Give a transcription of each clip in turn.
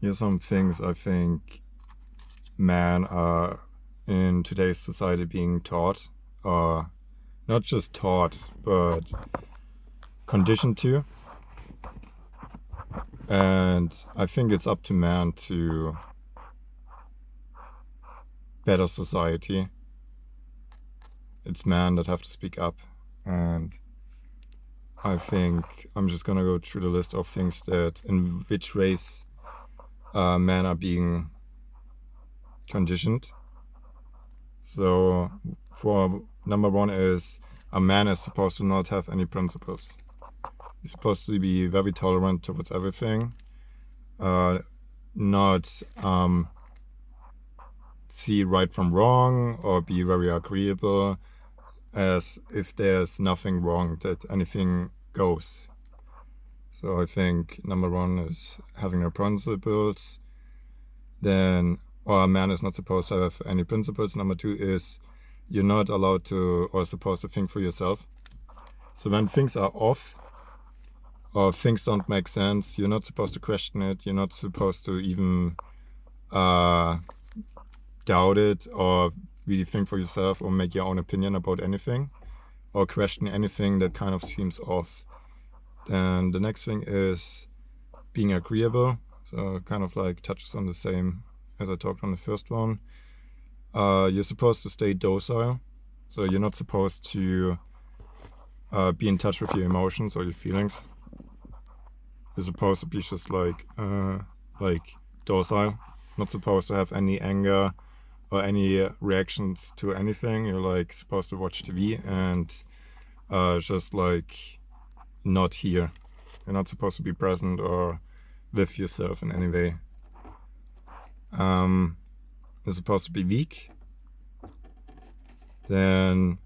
Here's some things I think men are in today's society being taught, or not just taught, but conditioned to. And I think it's up to man to better society. It's men that have to speak up. And I think I'm just gonna go through the list of things that in which ways men are being conditioned. So for number one is a man is supposed to not have any principles. He's supposed to be very tolerant towards everything, not see right from wrong, or be very agreeable, as if there's nothing wrong, that anything goes. So I think number one is having no principles. Then, or a man is not supposed to have any principles. Number two is you're not allowed to or supposed to think for yourself. So when things are off or things don't make sense, you're not supposed to question it. You're not supposed to even doubt it or really think for yourself or make your own opinion about anything or question anything that kind of seems off. Then the next thing is being agreeable. So kind of like touches on the same as I talked on the first one. You're supposed to stay docile. So you're not supposed to be in touch with your emotions or your feelings. You're supposed to be just like docile. Not supposed to have any anger or any reactions to anything. You're like supposed to watch TV and just like not here. You're not supposed to be present or with yourself in any way. You're supposed to be weak. Then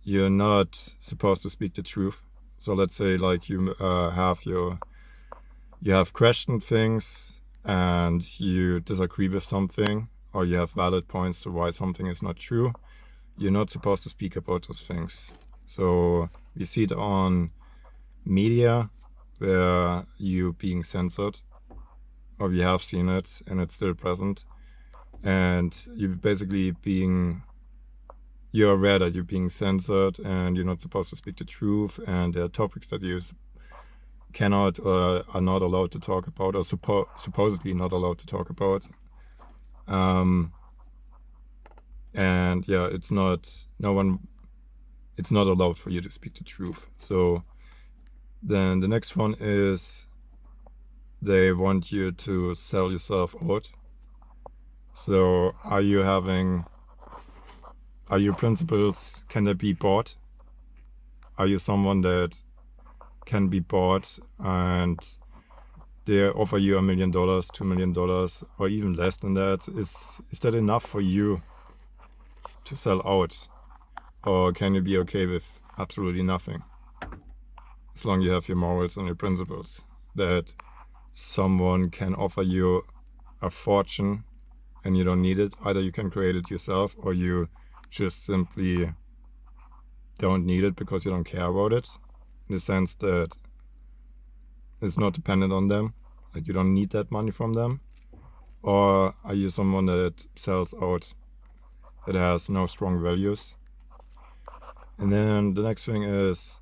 you're not supposed to speak the truth. So let's say like you have questioned things and you disagree with something, or you have valid points to why something is not true. You're not supposed to speak about those things. So we see it on media where you being censored, or we have seen it and it's still present, and you're aware that you're being censored and you're not supposed to speak the truth, and there are topics that you cannot or are not allowed to talk about, or supposedly not allowed to talk about. And yeah, it's not allowed for you to speak the truth. So then the next one is they want you to sell yourself out. So are your principles, can they be bought? Are you someone that can be bought and they offer you $1 million, $2 million, or even less than that? Is that enough for you to sell out? Or can you be okay with absolutely nothing? As long as you have your morals and your principles, that someone can offer you a fortune and you don't need it. Either you can create it yourself, or you just simply don't need it because you don't care about it, in the sense that it's not dependent on them, like you don't need that money from them. Or are you someone that sells out, that has no strong values? And then the next thing is,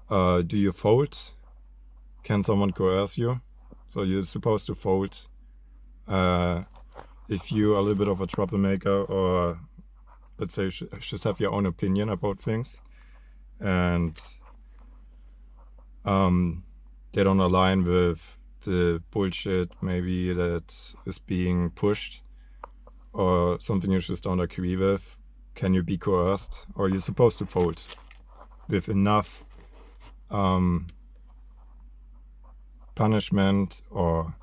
do you fold? Can someone coerce you? So you're supposed to fold if you're a little bit of a troublemaker, or let's say just have your own opinion about things, and they don't align with the bullshit maybe that is being pushed, or something you just don't agree with. Can you be coerced? Or you're supposed to fold with enough punishment or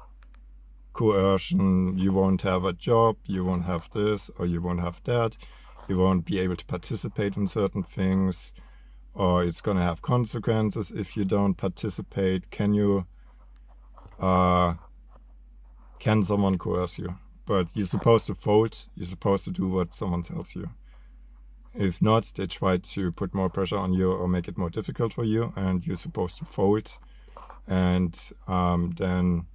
coercion. You won't have a job, you won't have this, or you won't have that, you won't be able to participate in certain things, or it's gonna have consequences if you don't participate. Can someone coerce you? But you're supposed to fold. You're supposed to do what someone tells you. If not, they try to put more pressure on you or make it more difficult for you, and you're supposed to fold. And then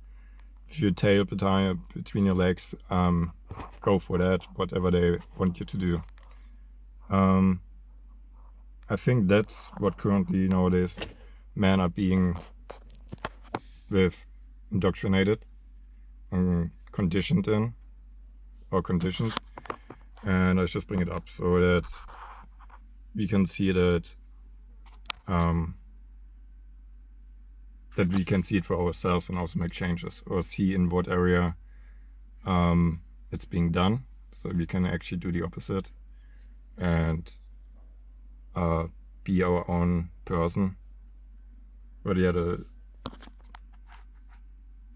if you tail between your legs, go for that, whatever they want you to do. I think that's what currently nowadays men are being indoctrinated and conditioned in, or conditioned. And I just bring it up so that we can see that that we can see it for ourselves and also make changes, or see in what area it's being done, so we can actually do the opposite and be our own person. But yeah, those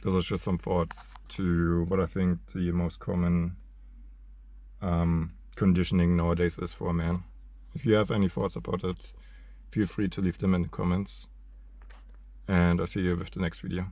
are just some thoughts to what I think the most common conditioning nowadays is for a man. If you have any thoughts about it, feel free to leave them in the comments. And I'll see you with the next video.